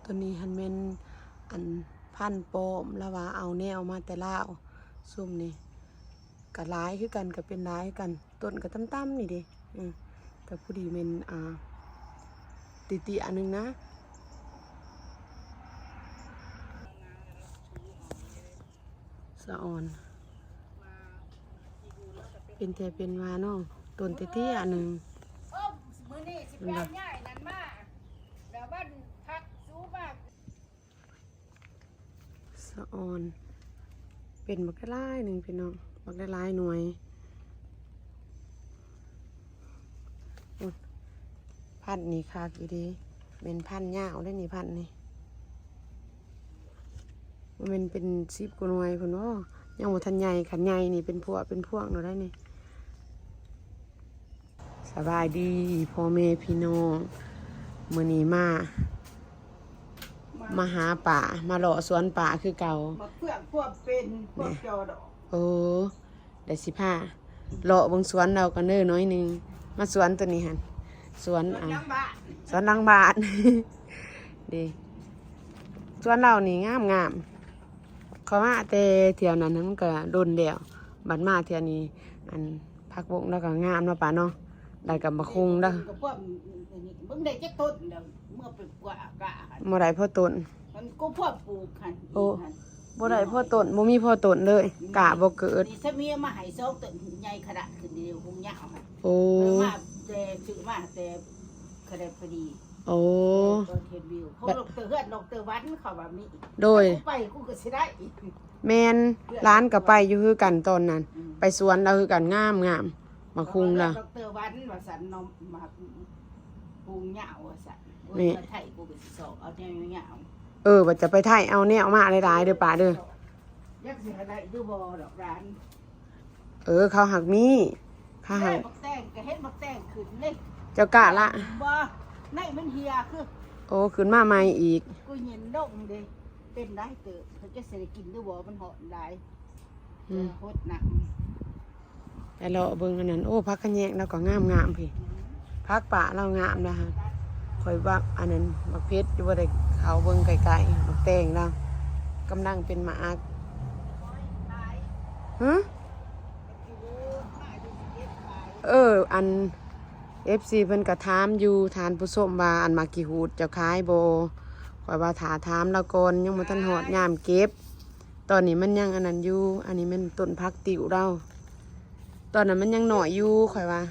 ตัวนี้หันเป็นอันพันโปมแล้วว่าเอาแนวมาแต่ลาวซุ่มนี่กับร้ายคือกันกับเป็นร้ายกันต้นกับตั้มๆนี่ดิกับผู้ดีเป็นติอันนึงนะสะออนเป็นแต่เป็นวาเนาะต้นติอันนึงมื้อนี้สิไปง่ายนั่นมาแล้วบ้านพักสูมากสะออนเป็นบักได้ลายหนึ่งพี่น้องบักได้ลายหน่วยพันนี่ค่ะกี่ดีเป็นพันยาวได้นี่พันนี่มันเป็น10 กว่าหน่วยพุ่นว่ายังบ่ทันใหญ่ขันใหญ่นี่เป็นพวงเนาะได้นี่สบายดีพ่อแม่พี่น้องมื้อนี้มาหาป่ามาเลาะสวนป่าคือเก่ามาเพื่อนพวกเป็นพวกจอดอกโอ้ได้สิผ้าเลาะบางสวนเรากันเน้อน้อยนึงมาสวนตัวนี้หั่นสวนหลังบ้านดีสวนเรานี่งามเขามาแต่เที่ยวนั้นมันก็โดนแล้วบัดมาเที่ยวนี้อันพักบงแล้วก็งามเนาะป่าเนาะได้กับมาคุงเด้อเบิ่งได้จักต้นเด้อเมื่อไปกว่ากะบ่ได้พ่อต้นมันก็พวกปลูกหั่นโอ้บ่ได้พ่อต้นบ่มีพ่อต้นเลยกะบ่เกิดนี่ถ้ามีมาให้2ต้นใหญ่ขนาดขึ้นเดียวคงยาวหั่นโอ้มาแต่ซื้อมาแต่ขนาดพอดีโอ้ต้นเฮ็ดวิวเขาลงเตอเฮือนลงเตอวันเขาว่ามีโดยไปกูก็สิได้แม่นร้านก็ไปอยู่คือกันตอนนั้นไปสวนเราคือกันงามมาคุงล่ะดร.วันว่าสันนมมาคุงเหยาว่าสันนี่ไทยกูก็สิสอบเอาแนวเหยาว่าจะไปไทยเอาแนวมาหลายๆเด้อป่าเด้อยักสิอะไรดูบ่ดอกร้านเขาหักมีเขาหักบักแตงก็เฮ็ดบักแตงขึ้นเลยเจ้ากะละบ่ในมันเฮียคือโอ้ขึ้นมาใหม่อีกกูเห็นดงเด้เป็นได้เติบเขาจะสิได้กินดูบ่มันหอนหลายโคตรหนักแต่เราเบิ่งอันนั้นโอ้พักขะแยงแล้วก็งามพี่พักป่าเรางามนะฮะคอยว่าอันนั้นบักเพชรอยู่บ่ได้เขาเบิ่งไกลๆบักแตงเรากำลังเป็นหมากอัน FC เพิ่นก็ถามอยู่ทานผู้ชมว่าอันมากี่หูดเจ้าขายบ่ข่อยว่าถาถามแล้วก่อนยังบ่ทันฮอดยามเก็บตอนนี้มันยังอันนั้นอยู่อันนี้มันต้นพักติ๋วเราตอนนั้นมันยังหน่อยอยู่ข่อยว่า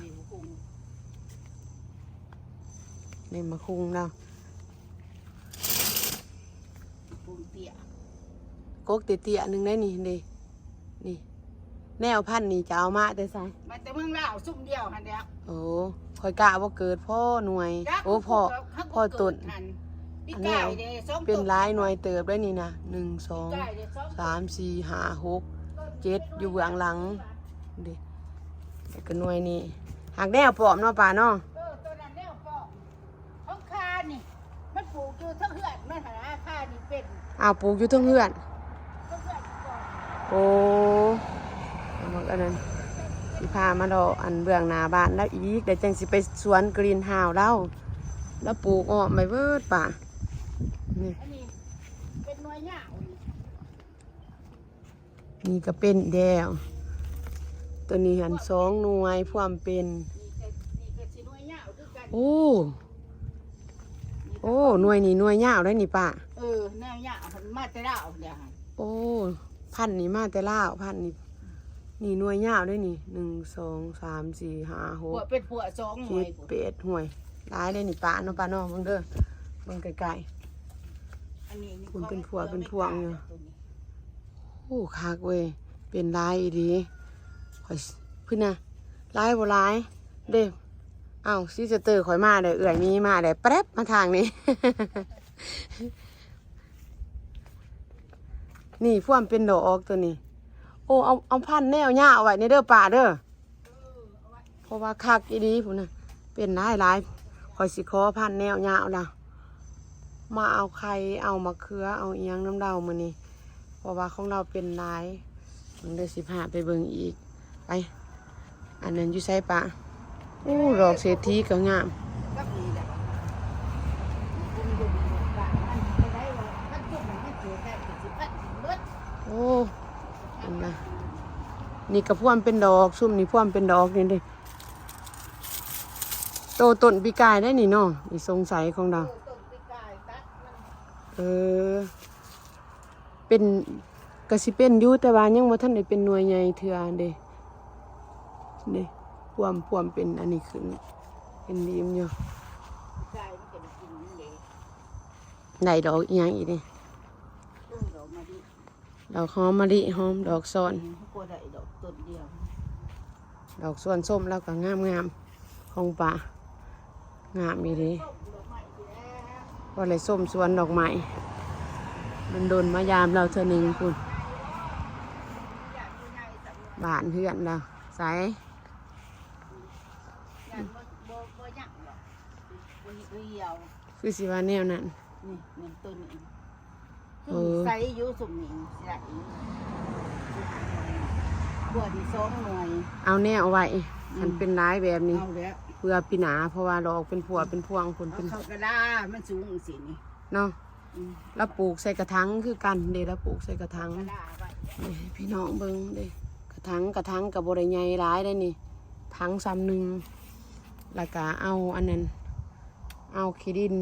นี่มาคุงเรากกเตี้ยๆนึงได้นี่นี่แนวพันธุ์นี่จะเอามาแต่ไสมาแต่เมืองลาวซุ่มเดียวหั่นเด้อโอ้ข่อยกะบ่เกิดพ่อหน่วยโอ้พ่อต้นอันนี้เป็นหลายหน่วยเติบได้นี่นะ1 2 3 4 5 6 7อยู่เบื้องหลังดิแต่ก็หน่วยนี่หักแนวปลอมเนาะป่าเนาะตัวนั้นแนวปลอมของคานี่มันปลูกอยู่ทั้งเฮือนมันหาคานี่เป็นปลูกอยู่ทั้งเฮือนโอ้มันอันนั้นสิพามาดอกอันเบื้องหน้าบ้านแล้วอีกเดี๋ยวจังสิไปสวนกรีนเฮาส์แล้วปลูกอ้อมไปเบิดป่านี่เป็นหน่วยเหยานี่ก็เป็นแดวตัวนี้หัน2 หน่วยพร้อมเป็นโอ้หน่วยนี่หน่วยยาวได้นี่ป่าแนวเหยามาแต่ลาวเดี๋ยวโอ้พันนี่มาแต่ลาวพันนี่หน่วยยาวได้นี่1 2 3 4 5 6เป็นผัว2หน่วย8หน่วยหลายได้นี่ป่าเนาะป่าเนาะเบิ่งเด้อเบิ่งไกลๆอันนี้คุณเป็นผัวอยู่โอ้คักเว้ยเป็นลายดีข่อยพึ่งนะลายบ่ลายเด้ซิสเตอร์ข่อยมาเด้อเอื่อยมีมาเด้อแป๊บมาทางนี้ นี่พ่วมเป็นดอกตัวนี้โอ้เอาพันแนวหญ้าเอาไว้ในเด้อป่าเด้อเพราะว่าคักอีดีพุ่นน่ะเป็นหลายข่อยสิขอพันแนวหญ้าล่ะมาเอาไข่เอามะเขือเอาอีหยังน้ำเดามื้อนี้เพราะว่าของเราเป็นหลายมันได้15ไปเบิ่งอีกไปอันนั้นอยู่ไสป่าดอกเศรษฐีก็งาม อ้เห็นไหมนี่กระพ่วมเป็นดอกซุ่มนี่พ่วมเป็นดอกนี่เด้โตต้นปีกายได้นี่เนาะนี่สงสัยของเรา ต้นปีกายตัดมัน เออเป็นกสิเป็นอยู่แต่ว่ายังบ่ทันได้เป็นหน่วยใหญ่เทื่อเด้พ่วมเป็นอันนี้ขึ้นเป็นดีมอยู่ ปีกายมันจะกินนี่เลย ได้ดอกอีหยังอีกนี่ ดอกมาดิ ดอกหอมมะลิหอมดอกซ้อน เขาก็ได้ดอกต้นเดียว ดอกส่วนส้มแล้วก็งามของป่างามอีเด้ ดอกไม้ที่แล้ว ว่าเลยส้มสวนดอกไม้มันโดนมายามเราเธอหนึ่งคุณ อยากอยู่ในสัก บ้านเพื่อนเราใส่ อยากบ่ยักหรอกบ่เหี่ยว คือสิว่าแนวนั้น นี่ต้นนี้ เออ ใส่อยู่สุ่มนี้สิได้บัวที่2หน่วย เอาแนวไว้มันเป็นร้ายแบบนี้ เอาแล้ว เพื่อปีหนาเพราะว่าดอกเป็นผัวเป็นพวงคุณ เอา เป็น เข้ากระดามันสูงสินี่ เนาะ อืม แล้วปลูกใส่กระถางคือกันเด้แล้วปลูกใส่กระถาง กระดาไว้ นี่ให้พี่น้องเบิ่งเด้กระถางกับบริใหญ่ร้ายได้นี่ถังซ้ำหนึ่งแล้วก็เอาอันนั้นเอาขี้ดิน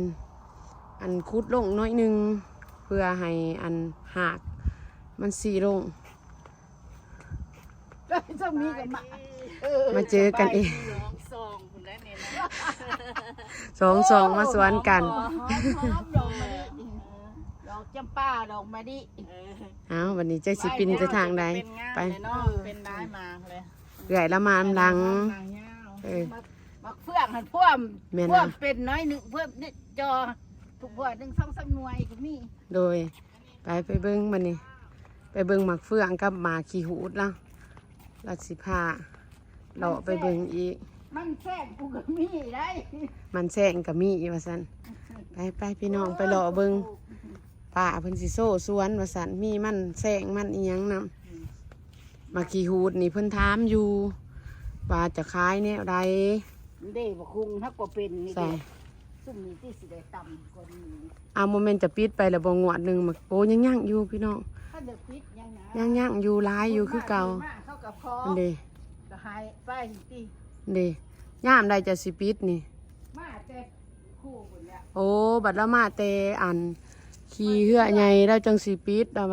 อันคุดลงน้อยหนึงเพื่อให้อันหากมันสีลง จะมีกันมา มาเจอกันเอง ซองคุณได้เนี่ยนะ สองมาสวนกัน หอมดอกมะลิดอกจำปาดอกมะลิ เอาวันนี้เจ้าสิปินจะทางใดไป เป็นได้มาเลย เอื่อยละมามหลังเออ มักเฟื่องหันพ่วม แม่น พ่ว นะ มเป็นน้อยหนึ่งเพิ่มนี่จอถูกพ่วหนึ่ง2-3หน่วยก็มี โดยไปเบิ้งมันนี่ไปเบิ้งหมักเฟืองกับหมากขี้หูดแล้วลัดสิพาเลาะไปเบิ้งอีก มันแซ่บกูก็มีได้ มันแซงกับมีอีว่าสันไปพี่น้องไปเลาะเบิ้งป่าเพิ่นสิโซ่สวนว่าสันมีมันแซงมันอีหยังนำหมากขี้หูดนี่เพิ่นถามอยู่ว่าจะขายแนวใด เด้บ่คุงถ้าก็เป็นนี่ ใส่ เด้ซุ่มนี้ที่สิได้ต่ำกว่านี้ เอาโมเมนต์จะปิดไปแล้วบ่งวดหนึงมาโอ้ยังอยู่พี่น้อง ถ้าเดือดพิษยังนะ ยังอยู่หลายอยู่คือเก่า เข้ากับคอ อันเด ก็หายไปตี เดย่ามใดจะสิปิดนี่ มาแต่คู่คนเนี้ย โอ้บัดละมาแต่อันขี่เหือใหญ่แล้วจังสิปิดแล้ว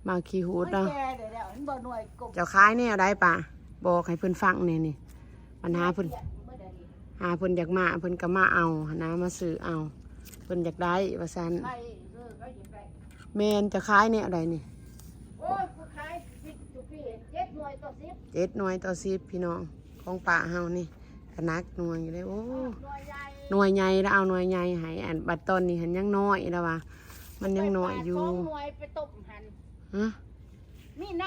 มาขี่หูด มัน แล้ว แก่เดี๋ยวมันบ่หน่วยกบ เจ้าขายแนวใดป่ะบอกให้เพิ่นฟังนี่ปัญหาเพิ่น เมื่อใดนี้ หาเพิ่นอยากมาเพิ่นก็มาเอาหามาซื้อเอาเพิ่นอยากได้ว่าซั่น ใครก็หยิบไป แม่นจะขายแนวใดนี่ โอ้ยกูขายปิดจุพี่7หน่วยต่อ10 7หน่วยต่อ10พี่น้องของป่าเฮานี่ก็นักหน่วยอยู่เลยโอ้ หน่วยใหญ่ หน่วยใหญ่แล้วเอาหน่วยใหญ่ให้อันบัดต้นนี่หันยังน้อยแล้วว่ามันยังน้อยอยู่ 2หน่วยไปต้มหั่น ฮะ มีใน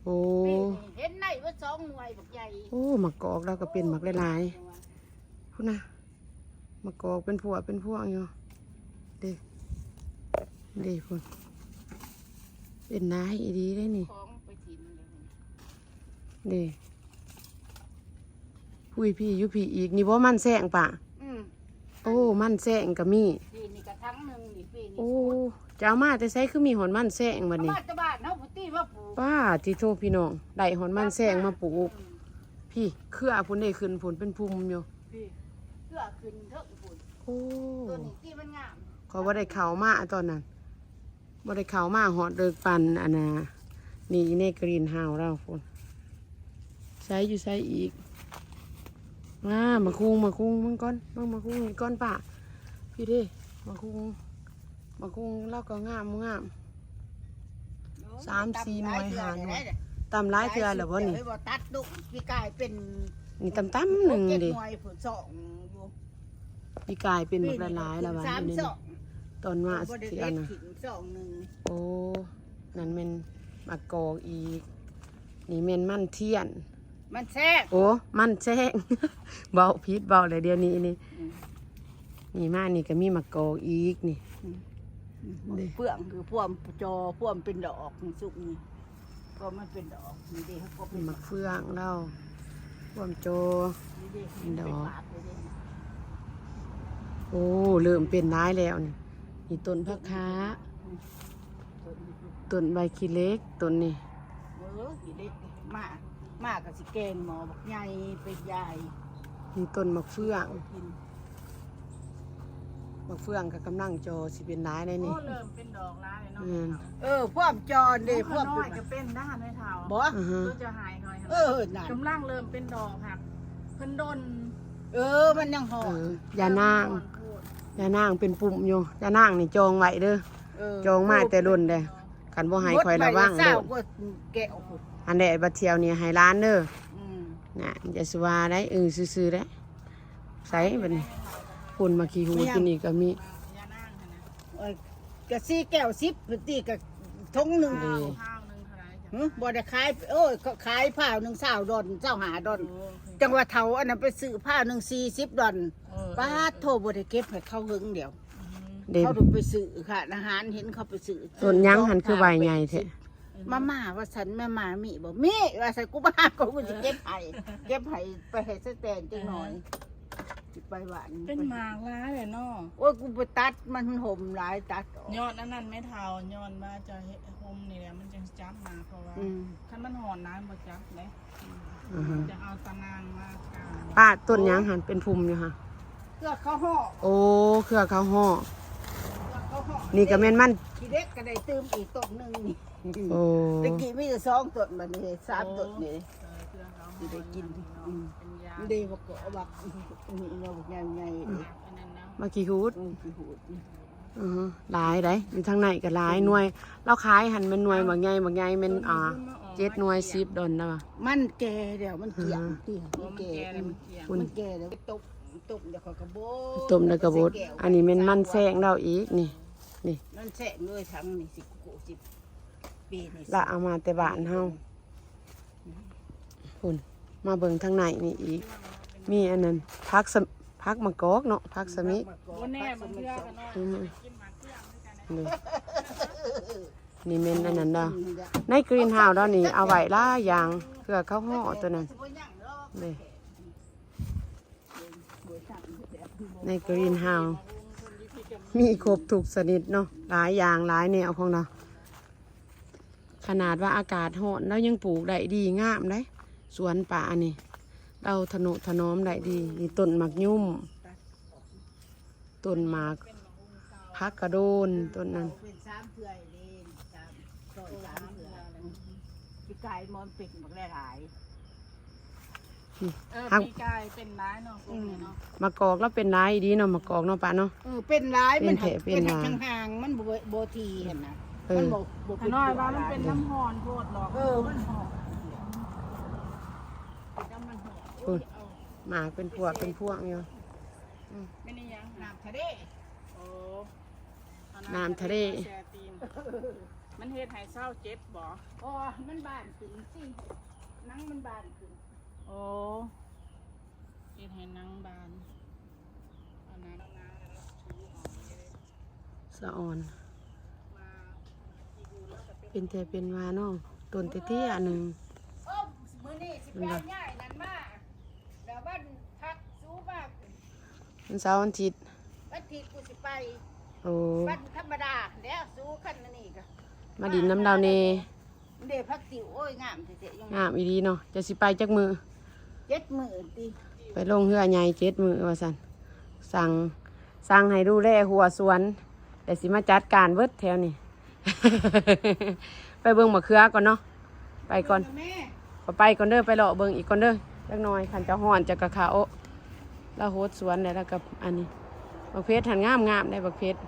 โอ้ ปีนี้เห็นในว่า2หน่วยบักใหญ่ โอ้หมักกอกเราก็เป็นหมักหลายๆพูดนะหมักกอกเป็นพวกอยู่เด้พูดเป็นนายอีดีได้นี่ ของไปถิ่นเลย เด้พุ้ยพี่อยุพี่อีกนี่ว่ามันแซงป่ะ อืม โอ้มันแซงก็มี ปีนี้กระทั้งหนึงนี่ปีนี้ โอ้จะเอามาแต่ใช้คือมีหอนมันแซงบัดนี้ บ้านตะบ้านเฮาพุตี้ว่าปลูก ป้าที่โทพี่น้องได้หอนมันแซงมาปลูกพี่เครือพุ่นได้ขึ้นพุ่นเป็นภูมิอยู่ พี่เพื่อขึ้นเถิงพุ่น โอ้ ตัวนี้ที่มันงาม เขาว่าได้เข่ามาตอนนั้นบ่ได้เข่ามาหอดเดิกปันอันน่ะนี่ในกรีนเฮาส์เราพุ่นใช้อยู่ใช้อีกมาคุงมันก้อนมาคุงนี่ก้อนป่าพี่เด้มาคุงเราก็งาม 3-4หน่วย5หน่วย ตำร้ายเทือหรือบ่นี่ เดี๋ยวบ่ตัดดุพี่กายเป็น นี่ตำหนึ่ง เจ็ด ดิ หน่วยผล2อยู่ พี่กายเป็นแบบละลายแล้ววะ สาม นี่ สอง ตอนมา บ่ได้ เสีย เด็ด นะ ถิ่น2 1 โอ้นั่นเป็นมะกอกอีก นี่เมนมันเทียน มันแซ่บ โอ้มันแจ้ง เบาพิษเบาเลยเดี๋ยวนี้นี่นี่มานี่ก็มีมะกอกอีกนี่ เปลืองคือพวมจอพวมเป็นดอกนี่สุกนี่ก็มันเป็นดอกนี่เด้เขาก็เป็น มะเฟืองเรารวมโจ นี่เด้ เป็นดอก ปาเลยเด้ โอ้เริ่มเป็นร้ายแล้วนี่นี่ต้นผักค้า ตัวนี้คือ ต้นใบขี้เหล็กต้นนี้ อีเด็กมากกับสิแกงหมอบักใหญ่เป็นใหญ่ มีต้นมะเฟือง กิน มะเฟืองก็กำลังโจสิเป็นร้ายได้นี่ เริ่มเป็นดอกร้ายเลยเนาะ พวกจอนเด้พวก น้อยก็เป็นด้านไม่เท่า บ่ อือฮะ ก็จะหายหน่อย นั่น กำลังเริ่มเป็นดอกครับเพิ่นดน มันยังหอม ยานางยานางเป็นปุ่มอยู่ยานางนี่จองไว้เด้อจองมาแต่รุ่นเด้อคันบ่ให้คอยระวัง เด้ เด้ อ อ แกะออก อันใดบัดเที่ยวนี่ให้ร้านเด้อน่ะอย่าสิว่าได้ซื่อๆได้ใส่บัดนี้คนมาขี้หูที่นี่ก็มี ยานางนะ กะซี่แก้ว10พื้นที่กะทงหนึง ข้าวนึงเท่าไหร่จ้ะ บ่ได้ขายก็ขายผ้าหนึง20ดอน25ดอนจังว่าเฒ่าอันนั้นไปซื้อผ้าหนึง40ดอนป้าโทบ่ได้เก็บให้เขาหึงเดียว เด่น เขาดูไปซื้อค่ะอาหารเห็นเขาไปซื้อ ต้นยังหันคือใบใหญ่แท้ มาว่าฉันแม่มามีบ่มีว่าฉันกูบ้ากูจะเก็บไห้ไปให้สแตนจังหน่อยสิไปหวาน เป็นหมากร้ายเลยเนาะ โอ้ยกูไปตัดมันห่มหลายตัดออก ยอดนั้นไม่เท่าย้อนว่าจะเฮ็ดโฮมนี่แหละมันจะจับมาเพราะว่าคันมันหอนน้ำบ่จับเลย อือฮะ จะเอาตะนางมากาง ป้าต้นยังหันเป็นพุ่มอยู่ค่ะ เพื่อเขาห่อ โอ้เครือเขาห่อ เขาห่อ นี่ก็แม่นมัน ทีเด็กก็ได้ตื่มอีกต้นหนึงนี่ โอ้ ตะกี้มีแต่2ต้นบัดนี้3ต้นนี่ เครือเขา สิได้กิน เป็นยา มันดีบ่ก็บักนี่เนาะใหญ่ๆนี่ อันนั้นเนาะ มากี่ฮูด สิหูดนี่ อือฮะหลายได้อยู่ทางในก็หลายหน่วย เราขายหันเป็นหน่วยบางใหญ่เป็น7หน่วย10ดอนนะว่ะ มันแก่เดี๋ยวมันเกี่ยงที่ โอ้ มัน มัน แก่ แก่เลยมันเกี่ยง คุณ มันแก่เดี๋ยวตุ่มเดี๋ยวเขากระโบ ต้มแล้วก็บดอันนี้แม่นมันแซงเราอีกนี่ มันแสงเลยทั้งนี่10 ปีนี่ ละเอามาแต่บ้านเฮาคุณมาเบิ่งทางในนี่อีก มีอันนั้นพักมะกอกเนาะพักสมิ โอ้แน่มันเชื่อกันเนาะ อืม กินหมากเชื่อมด้วยกันนะ นี่แม่นอันนั้นเด้อในกรีนเฮาส์เด้อนี่เอาไว้หลายอย่างเพื่อเขาห่อตัวนั้นนี่ในกรีนเฮาส์มีครบทุกชนิดเนาะหลายอย่างหลายแนวของเราขนาดว่าอากาศร้อนแล้วยังปลูกได้ดีงามได้สวนป่านี่เราทนุถนอมได้ดีนี่ต้นหมากยุ่มต้นหมากพักกระโดนต้นนั้น เป็น3เทื่อยเด้3 3เทื่อพี่กายมอนเป็ดบักหลาย ปีกายเป็นร้ายเนาะพวกนี้เนาะ มะกอกแล้วเป็นไรดีเนาะมะกอกเนาะป้าเนาะ เป็นหลายมัน เป็นหลาย ห่างๆมันบ่ทีเห็นนะ เออ มันบ่ ขน้อยว่ามันเป็นน้ำหอนโพดหรอก มันหอม พูดหมากเป็นพวกอยู่ ไม่ได้ยัง น้ำทะเล โอ้ น้ำทะเล แช่ตีนมันเฮ็ดให้เศร้าเจ็บบ่ อ๋อมันบานขึ้นสิหนังมันบานขึ้น โอ้เฮ็ดให้หนังบานอันนั้นนะถูออกเลย สะอ่อน มาอีบูแล้วก็เป็น เป็นแต่เป็นวาเนาะต้นเตี้ยๆหนึ่ง โอ้มื้อนี้สิไปง่ายนั่นมาแล้ววันพักสู้มาก มันเสาร์วันอาทิตย์ วันที่กูสิไป โอ้ วันธรรมดาแล้วสู้คันนี้ก็ มาดินน้ำดาวเน เด้พักติ๋วโอ้ยงามเจ๊ๆยัง งามอีดีเนาะจะสิไปจักมือ 7 มื้อติ ไปลงเฮือใหญ่7 มือว่าสันสั่งให้ดูแลหัวสวนแต่สิมาจัดการเบิดแถวนี่ ไปเบิ่งมะเขือก่อนเนาะไปก่อน แม่ ก็ไปก่อนเด้อไปเลาะเบิ่งอีกก่อนเด้อจักหน่อยคันจะฮ้อนจะกะขาวแล้วโหดสวนแล้วกับอันนี้บักเพชรหันงามได้บักเพชร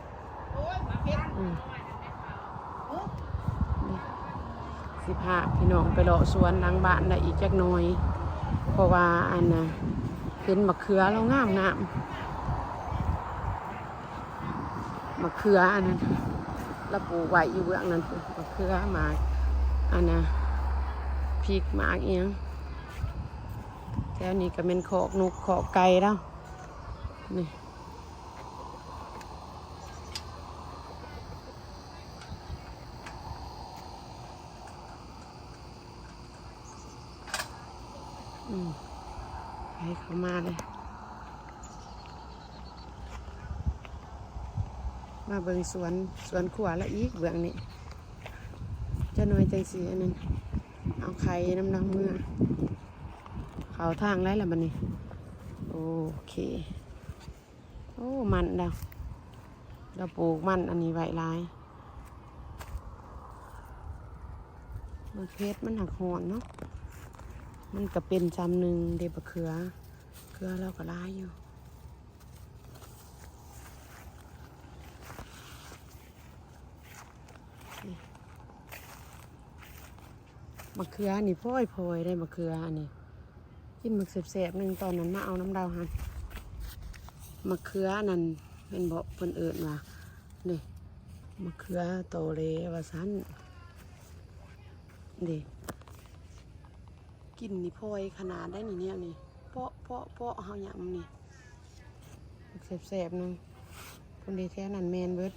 โอ้ยมาเพชร 15พี่น้องไปเลาะสวนหลังบ้านได้อีกจักหน่อย เพราะว่าอันน่ะเห็นมะเขือแล้วงามมะเขืออันนั้นเราปลูกไว้อยู่เบื้องนั้นมะเขือหมากอันน่ะพริกหมากเอียงแถวนี้ก็เป็นขอกนกขอกไก่แล้วนี่ให้เขามาเลยมาเบิ่งสวนขวาละอีกเบื้องนี้ จะน้อยจังสีอันนั้นเอาไข่น้ำลังมือเขาทางไรล่ะบัดนี้โอเคโอ้มันเราปลูกมันอันนี้ไว้หลายมะเพชรมันหักหอนเนาะมันก็เป็นจำหนึ่งเด็บเขือเราก็ร้ายอยู่มะเขือนี่พ่อยได้มะเขืออันนี้กินมะแสบๆหนึ่งตอนนั้นมาเอาน้ำดาวหันมะเขือนั่นเป็นเบาเพิ่นเอิญว่านี่มะเขือโตเลยว่าสั้นดิกินนี่พ่อยขนาดได้นี่เนี่ยนี่เปาะเฮาหยำนี่แสบๆนึงคนเดียแท้นั่นแมนเบิด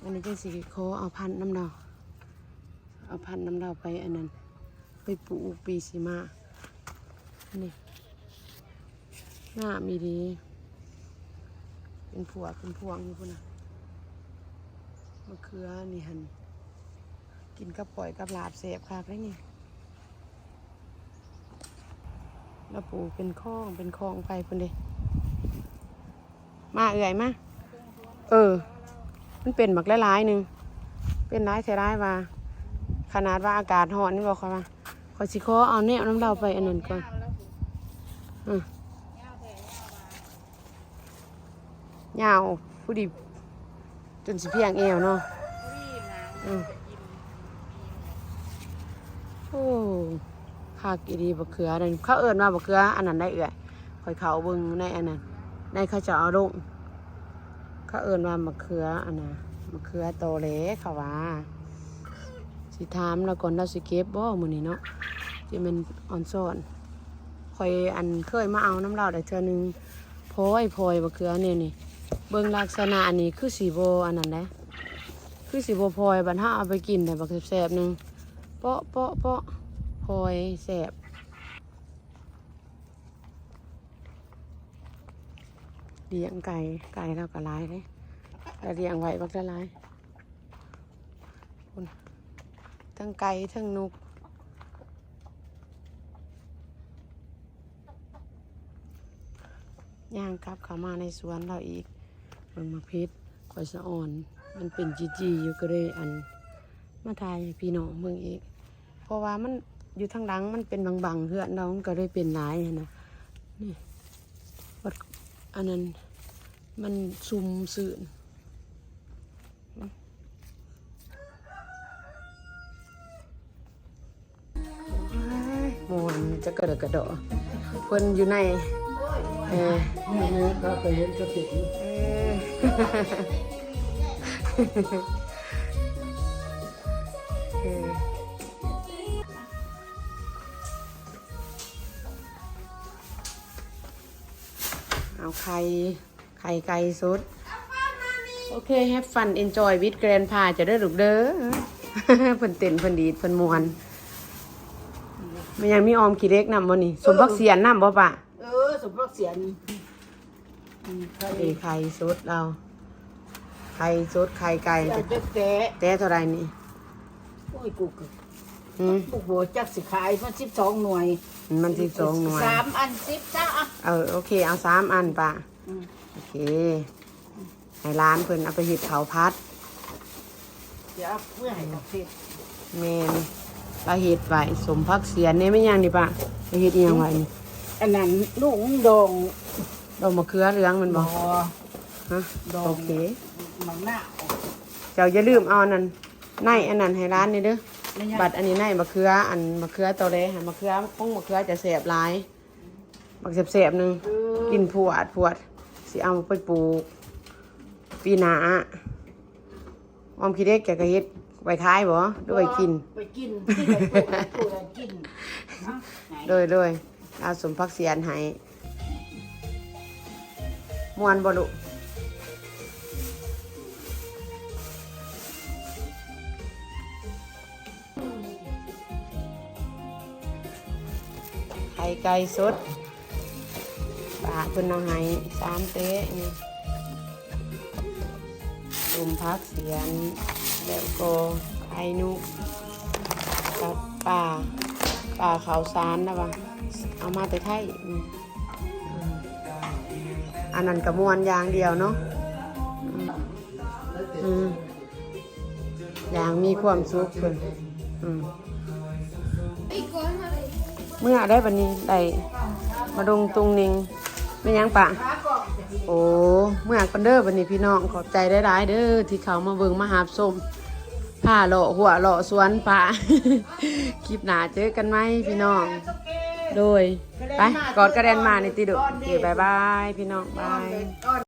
อันนี้จังสิขอเอาพันน้ำดาวไปอันนั้นไปปลูกปีสีมานี่หน้ามีดีเป็นพวงอยู่พุ่นน่ะมะเขือนี่หันกินกับปล่อยกับลาบแสบคักได้นี่แล้วปลูกเป็นคลองไปพุ่นเด้มาเอื่อยมามันเป็นบักหลายๆหนึ่งเป็นร้ายใส่ร้ายว่าขนาดว่าอากาศร้อนนี่บอกเขาว่าขอสิขอเอาแนวน้ำเราไปอันนั้นก่อนยาวผู้ดีจนสิเพียงเอวเนาะโอ้คากีดีบักเขือนั่นเขาเอิ้นว่าบักเขืออันนั้นได้เอื่อยคอยเขาเบิ่งในอันนั้นในเขาจะเอาลงเขาเอิ้นว่าบักเขืออันน่ะบักเขือโตเล็กเขาว่าสิถามแล้วก่อนเราสิเก็บบ่มื้อนี้เนาะที่มันอ่อนซ่อนคอยอันเคยมาเอาน้ำเราได้เทื่อนึงพอยบักเขือเนี่ยนี่เบิ่งลักษณะอันนี้คือสีโบอันนั้นแหละคือสีโบพลอยบัดถ้าเอาไปกินแต่บักแสบๆนึงเปาะพลอยแสบเลี้ยงไก่เราก็ร้ายเลยแล้วเลี้ยงไว้บักละลายทั้งไก่ทั้งนกย่างกลับเข้ามาในสวนเราอีกมันมาเพชรคอยสะอ่อนมันเป็นจีอยู่ก็เลยอันมาทายพี่น้องเมืองอีกเพราะว่ามันอยู่ทางหลังมันเป็นบางๆเพื่อนเราก็เลยเป็นหลายนะนี่วัดอันนั้นมันซุ่มสื่นมวนจะกระโดดเพิ่นอยู่ในนี่ครับไปเห็นกระติกเอาไข่ไก่สดโอเค have fun enjoy with grandpa จะได้ลูกเด้อ เพิ่นเต้นเพิ่นดีดเพิ่นม่วนมันยังมีออมขี้เล็กนำบ่นี่สมพักเสียนนำบ่ปะสมรักเสียนไข่สดเราไข่สดไข่ไก่แต่เท่าไรนี่โอ้ยกูโอ้โหจักสิขายมัน12 หน่วยมัน12 หน่วย3 อัน10จ้าโอเคเอา3 อันปะโอเคให้ร้านเพิ่นเอาไปเฮ็ดข้าวผัดเดี๋ยวเพื่อให้กับเพชรแม่นเราเฮ็ดไว้สมพักเสียนนี่ไม่ยังนี่ปะเราเฮ็ดอีหยังไว้นี่อันนั้นลูกดองมะเขือเหลืองมันบ่ฮะโอเคมังหน้าเจ้าอย่าลืมเอาอันนั้นในอันนั้นให้ร้านนี่เด้อบัดอันนี้ในมะเขืออันมะเขือโตเลยมะเขือพงมะเขือจะแสบหลายบักแสบๆนึงกินผวดสิเอาไปปลูกปีหน้าออมคิดเด็กแกก็เฮ็ดไว้ขายบ่ด้วยไปกินที่ไหนปลูกกินโดยเอาสมพักเสียนให้ม่วนบ่ลูกไข่ไก่สดปลาเพิ่นเอาให้3 เต๊ะนี่สมพักเสียน แล้วก็ไข่นุกับป่าขาวสารนะวะเอามาแต่ไทยอันนั้นกระมวลอย่างเดียวเนาะอย่างมีความสุขเพิ่นเมื่อได้วันนี้ได้มาดงตุงนิงไม่ยังปะโอ้เมื่อกันเด้อวันนี้พี่น้องขอบใจได้หลายเด้อที่เขามาเบิ่งมาหาส้มผ้าเลาะหัวเลาะสวนป่า คลิปหน้าเจอกันไหมพี่น้องโดยไปกอดกระเด็นมาในติดุโอเคบายบายพี่น้องบาย